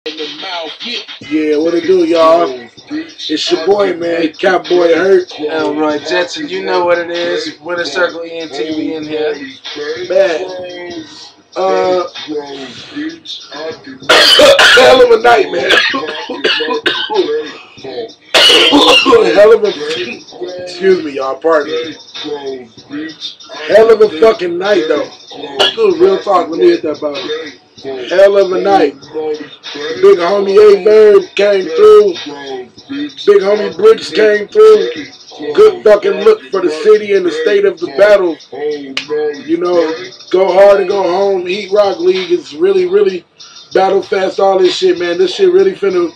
Yeah, what it do, y'all? It's your boy, man, Cowboy Hurt. Elroy Jetson, you know what it is. Winter Circle ENT, we in here. Man, hell of a night, man. Hell of a, excuse me, y'all, pardon me. Hell of a fucking night, though. Real talk, let me hit that button. Hell of a night. Big homie VERB came through. Big homie Bricks came through. Good fucking look for the city and the state of the battle. You know, go hard and go home. Heat Rock League is really, really battle fest, all this shit, man. This shit really finna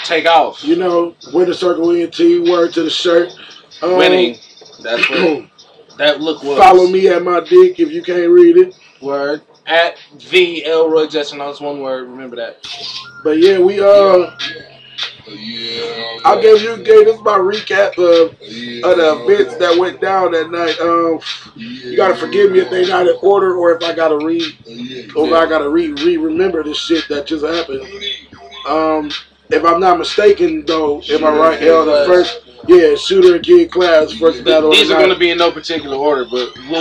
take off. You know, Winter Circle ENT, word to the shirt. Winning. That's what that look was. Follow me at my dick if you can't read it. Word. At the Elroy Jetson. That's one word. Remember that. But yeah, we I gave this my recap of the events that went down that night. You gotta forgive me if they not in order or if I gotta remember this shit that just happened. If I'm not mistaken though, am I right? Hell, the first. Yeah, shooter and kid class, first battle. These are going to be in no particular order, but we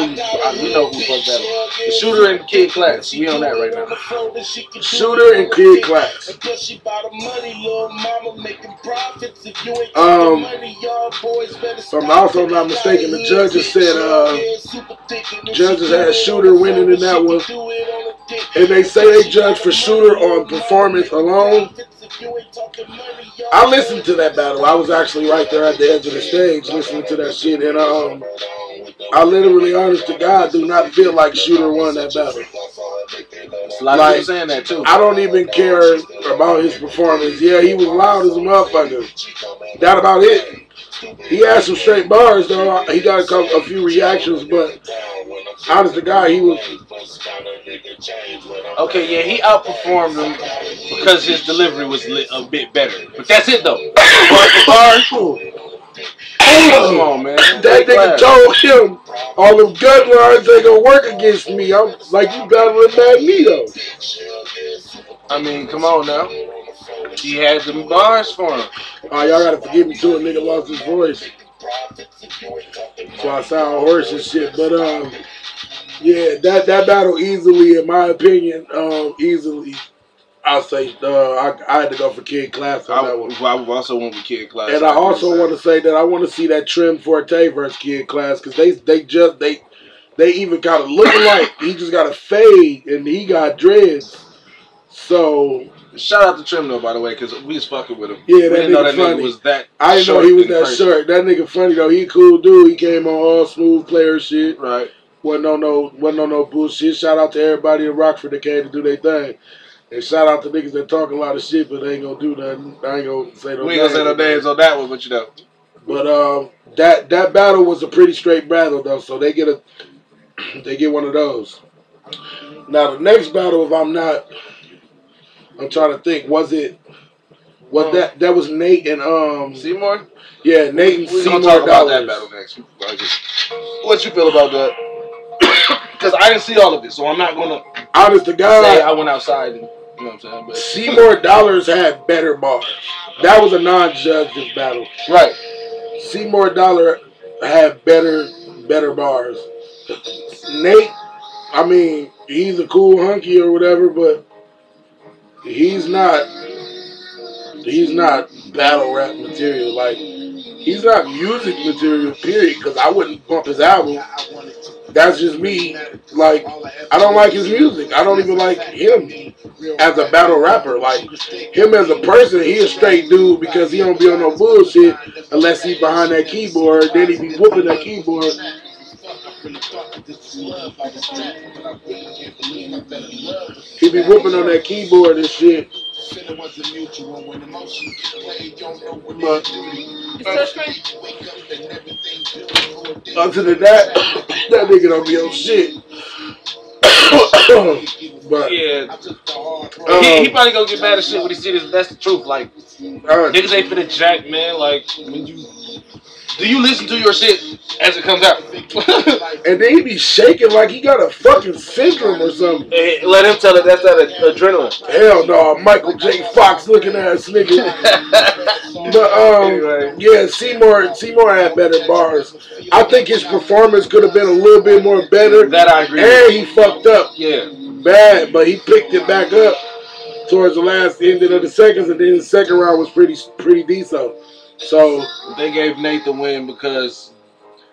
know who first battle. The shooter and kid class, we on that right now. Shooter and kid class. If I'm also not mistaken, the judges said judges had shooter winning in that one. And they say they judge for shooter on performance alone. I listened to that battle. I was actually right there at the edge of the stage listening to that shit, and I literally, honest to God, do not feel like Shooter won that battle. A lot of people saying that too. I don't even care about his performance. Yeah, he was loud as a motherfucker. That about it. He had some straight bars though. He got a few reactions, but honest to God, he was. Okay, yeah, he outperformed him because his delivery was a bit better. But that's it though. Come on, man. That nigga told him all them gun lines ain't gonna work against me. I'm like, you battling Mad Me though. I mean, come on now. He had them bars for him. Y'all gotta forgive me too. A nigga lost his voice, so I sound hoarse and shit. But yeah, that battle easily, in my opinion, easily. I'll say I had to go for Kid Class on that one. I also went with Kid Class. And I also want to say that I want to see that Trim Forte versus Kid Class because they even kind of look alike. He just got a fade and he got dreads. So shout out to Trim though, by the way, because we was fucking with him. Yeah, we didn't know that nigga was that. I didn't know he was that short. That nigga funny though. He a cool dude. He came on all smooth player shit. Right. Wasn't on no bullshit. Shout out to everybody in Rockford that came to do their thing. And shout out to niggas that talk a lot of shit, but they ain't gonna do nothing. I ain't gonna say no. We ain't gonna say no names on that one, but you know. But that battle was a pretty straight battle though, so they get one of those. Now the next battle, if I'm trying to think, that was Nate and Seymour? Yeah, Nate and Seymour. We're gonna talk about that battle next. What you feel about that? Because I didn't see all of it, so I'm not gonna. Honest to God, say I went outside and, you know what I'm saying? But Seymour Dollars had better bars. That was a non-judges battle. Right. Seymour Dollar had better bars. Nate, I mean, he's a cool hunky or whatever, but he's not battle rap material. Like, he's not music material, period, because I wouldn't bump his album. That's just me. Like, I don't like his music. I don't even like him as a battle rapper. Like, him as a person, he a straight dude because he don't be on no bullshit unless he behind that keyboard. Then he be whooping that keyboard. He be whooping on that keyboard and shit. But other than that nigga don't be on shit. But yeah, he probably gonna get mad as shit when he see this. That's the truth. Like niggas ain't finna jack, man. Like when you do you listen to your shit as it comes out? and then he be shaking like he got a fucking syndrome or something. Hey, let him tell it. That's that adrenaline. Hell no, Michael J. Fox looking ass nigga. But Anyway. yeah, Seymour had better bars. I think his performance could have been a little bit more better. That I agree. And he fucked up. Yeah. Bad, but he picked it back up towards the last ending of the seconds, and then the second round was pretty decent. So they gave Nate the win because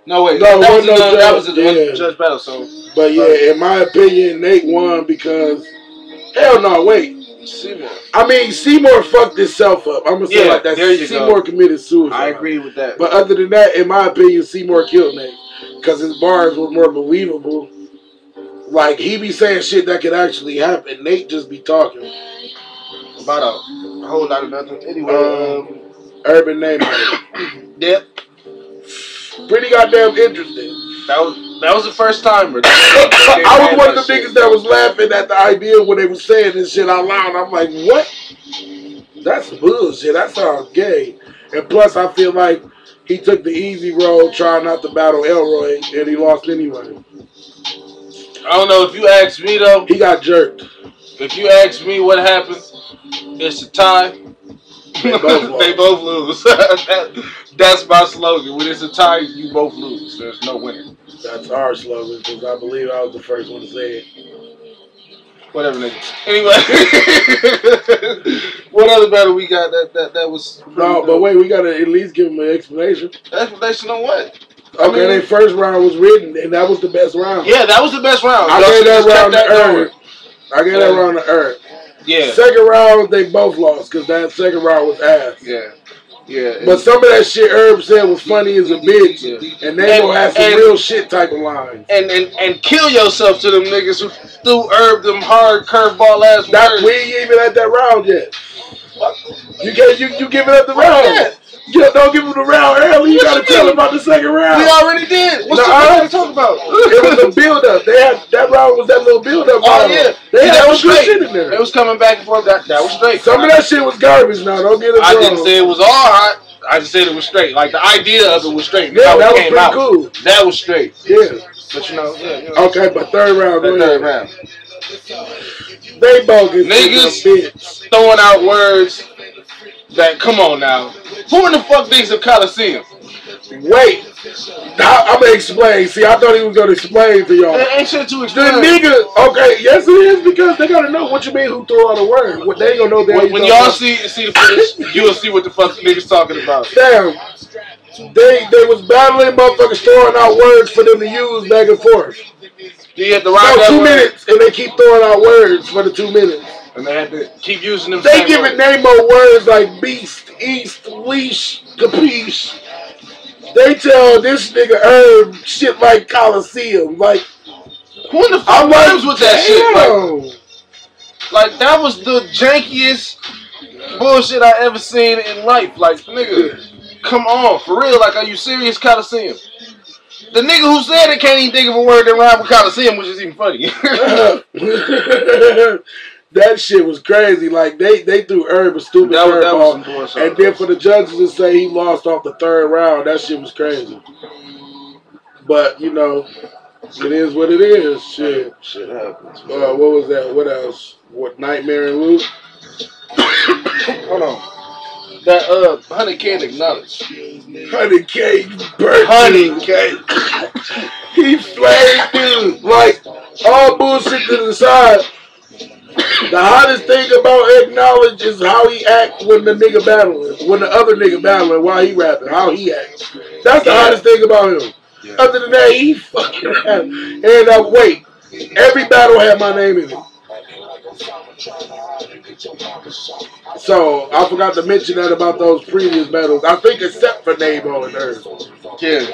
that was a judge battle. So, but yeah, in my opinion, Nate won because hell no, wait. Seymour. I mean, Seymour fucked himself up. I'm gonna say like that. Seymour committed suicide. I agree with that. But other than that, in my opinion, Seymour killed Nate because his bars were more believable. Like he be saying shit that could actually happen. Nate just be talking about a whole lot of nothing. Anyway, Urban Name. Yep. Pretty goddamn interesting. That was the first timer. I was one of the niggas that was laughing at the idea when they was saying this shit out loud. I'm like, what? That's bullshit. That sounds gay. And plus, I feel like he took the easy road trying not to battle Elroy, and he lost anyway. I don't know if you ask me though. He got jerked. If you ask me what happened, it's a tie. They both lose. That's my slogan. When it's a tie, you both lose. There's no winner. That's our slogan because I believe I was the first one to say it. Whatever, nigga. Anyway, what other battle we got that was? No, but wait, we gotta at least give him an explanation. Explanation on what? Okay, their first round was written, and that was the best round. Yeah, that was the best round. I gave that round to Earth. I gave that round to Earth. Yeah. Second round, they both lost because that second round was ass. Yeah. Yeah. But some of that shit Herb said was funny as a bitch, and they gonna have some real shit type of lines. And kill yourself to them niggas who threw Herb them hard curveball ass words. We ain't even at that round yet. You giving up the round? Yeah. Don't give him the round early. You gotta tell him about the second round. We already did. What's the talk about? It was a build up. That round was that little build up. Oh yeah, that was straight. Shit in there. It was coming back and forth. That was straight. Some of that shit was garbage. Now don't get it wrong. I didn't say it was all hot. I just said it was straight. Like the idea of it was straight. Yeah, that was pretty cool. That was straight. Yeah. But you know. Okay, but third round. Third round. They bogus. Niggas throwing out words. That come on now. Who in the fuck thinks of Coliseum? Wait, I'm gonna explain. See, I thought he was gonna explain to y'all. Ain't shit to explain. The nigga, okay, yes it is because they gotta know what you mean. Who threw out a word? What they ain't gonna know that. When y'all see the footage, you'll see what the fuck the niggas talking about. Damn, they was battling motherfuckers throwing out words for them to use back and forth. You had to ride that 2 minutes, and they keep throwing out words for the 2 minutes. And they had to keep using them. They giving Nemo words like beast, east, leash, capiche. They tell this nigga Herb shit like Coliseum. Like, who in the fuck rhymes with that shit? Like that was the jankiest bullshit I ever seen in life. Like, nigga, come on, for real. Like, are you serious, Coliseum? The nigga who said it can't even think of a word that rhymes with Coliseum, which is even funny. That shit was crazy. Like they threw Herb a stupid curveball, and then for the judges to say he lost off the third round, that shit was crazy. But you know, it is what it is. Shit happens. What was that? What else? What Nightmare and Luke? Hold on. That 100K acknowledged. 100K birthday. 100K. He flamed dude. Like all bullshit to the side. The hottest thing about Acknowledge is how he act when the nigga battling, when the other nigga battling while he rapping, how he acts. That's the hottest thing about him. Yeah. Other than that, he fucking rap. And wait, every battle had my name in it. So I forgot to mention that about those previous battles. I think except for Nabo and Earth. Yeah.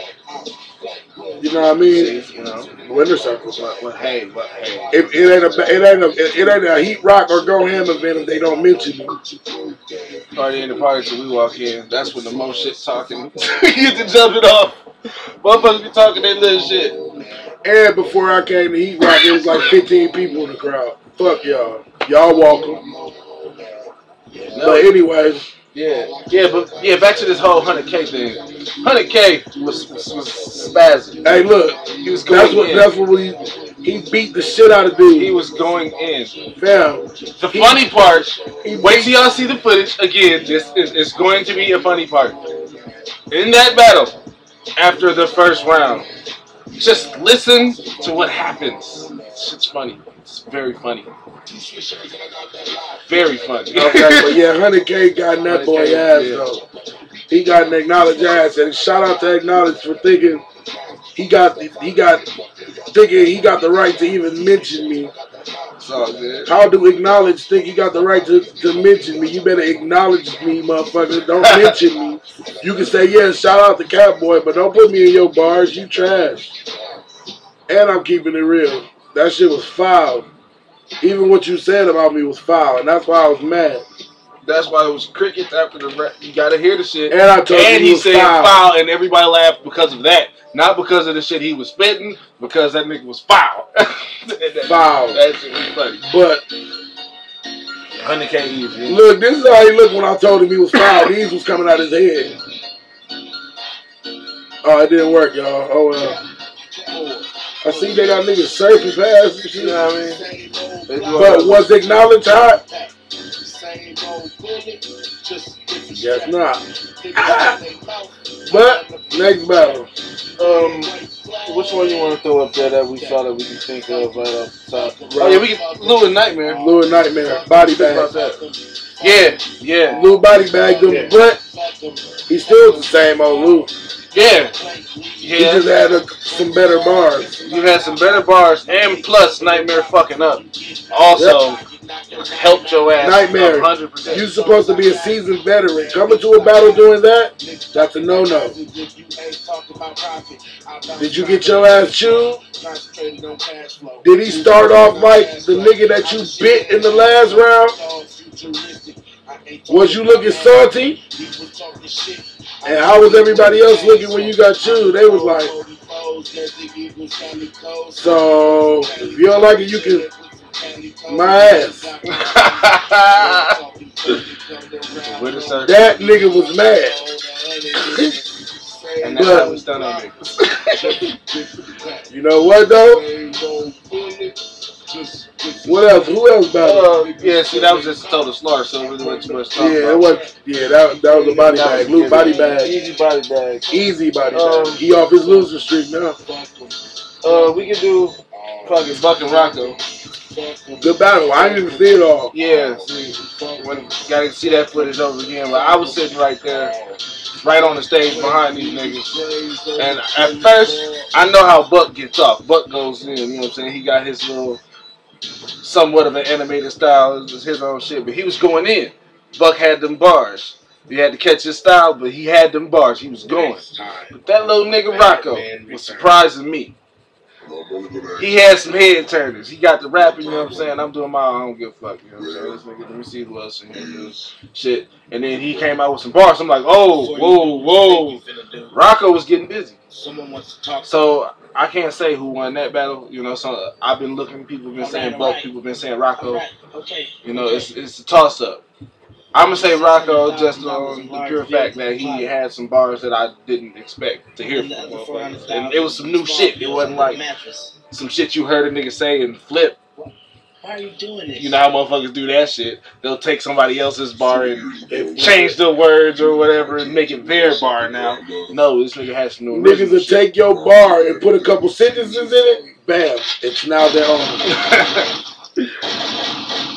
You know what I mean? See, you know, Winter Circle. Hey. It ain't a Heat Rock or Go Ham event if they don't mention it. Party in the party till we walk in. That's when the most shit talking. You get to jump it off. Motherfuckers be talking that little shit. And before I came to Heat Rock, it was like 15 people in the crowd. Fuck y'all. Y'all welcome. But anyways. Yeah, back to this whole 100K thing. 100K was spazzing. Hey, look, he was going in. That's what he beat the shit out of dude. He was going in. Fam. The funny part, wait till y'all see the footage again. This is going to be a funny part. In that battle, after the first round, just listen to what happens. It's funny. It's very funny. Very funny. Okay, but yeah, 100K got in that boy ass though. He got an acknowledged ass, and shout out to Acknowledge for thinking he got the right to even mention me. It's all good. How do Acknowledge think he got the right to mention me? You better acknowledge me, motherfucker. Don't mention me. You can say, yeah, shout out to Catboy, but don't put me in your bars. You trash. And I'm keeping it real. That shit was foul. Even what you said about me was foul, and that's why I was mad. That's why it was crickets after the rap. You gotta hear the shit. And I told and you he said foul, and everybody laughed because of that. Not because of the shit he was spitting, because that nigga was foul. Foul. That shit was funny. But 100K easy. Look, this is how he looked when I told him he was foul. These was coming out his head. Oh, it didn't work, y'all. Oh well. I see they got niggas surfing past and shit. You know what I mean? But was Acknowledged hot? Guess not. But next battle. Which one you want to throw up there that we saw that we can think of right off the top? Oh yeah, we can Lou Nightmare. Lou Nightmare, body bag. Yeah. Lou body bagged him, but he's still the same old Lou. Yeah. He just had some better bars. You had some better bars, and plus Nightmare fucking up. Also, helped your ass. Nightmare, 100%. You're supposed to be a seasoned veteran. Coming to a battle doing that, that's a no-no. Did you get your ass chewed? Did he start off like the nigga that you bit in the last round? Was you looking salty? And how was everybody else looking when you got chewed? They was like, so if you don't like it, you can my ass. That nigga was mad. And that's how we stun on niggas. You know what though? What else? Who else battled? Yeah, see, that was just a total slaughter, so it really wasn't too much talk. Yeah, it was. Yeah, that was a body bag. Lou body bag. Easy body bag. Easy body bag. He off his losing streak now. We can do fucking Buck and Rocco. Good battle. I didn't even see it all. Yeah, see, gotta see that footage over again. But I was sitting right there, right on the stage behind these niggas. And at first, I know how Buck gets off. Buck goes in, you know what I'm saying? He got his little, somewhat of an animated style. It was his own shit, but he was going in. Buck had them bars. He had to catch his style, but he had them bars. He was going. But that little nigga Rocco was surprising me. He had some head turners. He got the rapping, you know what I'm saying? I'm doing my own, I don't give a fuck, you know what I'm saying? Let's make it, let me see who else in here does shit. And then he came out with some bars. I'm like, oh, whoa. Rocco was getting busy. So I can't say who won that battle. You know, so I've been looking, people have been saying Buck, people have been saying Rocco. You know, it's a toss up. I'm going to say Rocco just on the pure fact that he had some bars that I didn't expect to hear from motherfuckers. And it was some new shit. It wasn't like some shit you heard a nigga say and flip. Why are you doing this? You know how motherfuckers do that shit. They'll take somebody else's bar and change the words or whatever and make it their bar now. No, this nigga has some new niggas will take your bar and put a couple sentences in it. Bam. It's now their own.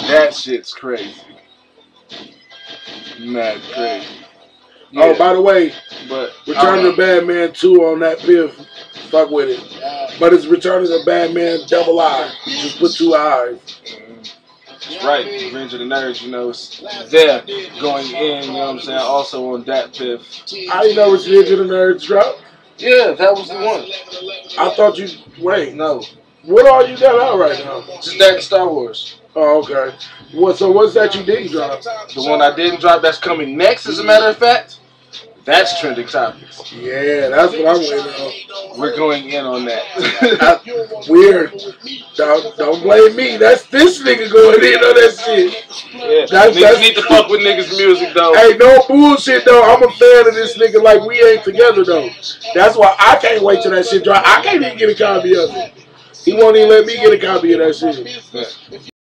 That shit's crazy. Mad crazy. Yeah. Oh, by the way, but Return of the Bad Man 2 on that fifth. Fuck with it. But it's Return of the Bad Man double I. Just put 2 eyes. That's right. Revenge of the Nerds, you know, it's there going in, you know what I'm saying? Also on that fifth. I didn't know Revenge of the Nerds dropped. Yeah, that was the one. I thought you. Wait. No. What all you got out right now? Just that and Star Wars. Oh, okay. So what's that you didn't drop? The one I didn't drop that's coming next, as a matter of fact, That's trending topics. Yeah, that's what I'm waiting on. We're going in on that. Weird. Don't blame me. That's this nigga going in on that shit. Yeah. That's Niggas need to fuck with niggas' music though. Hey, no bullshit though. I'm a fan of this nigga. Like we ain't together though. That's why I can't wait till that shit drop. I can't even get a copy of it. He won't even let me get a copy of that shit. Yeah.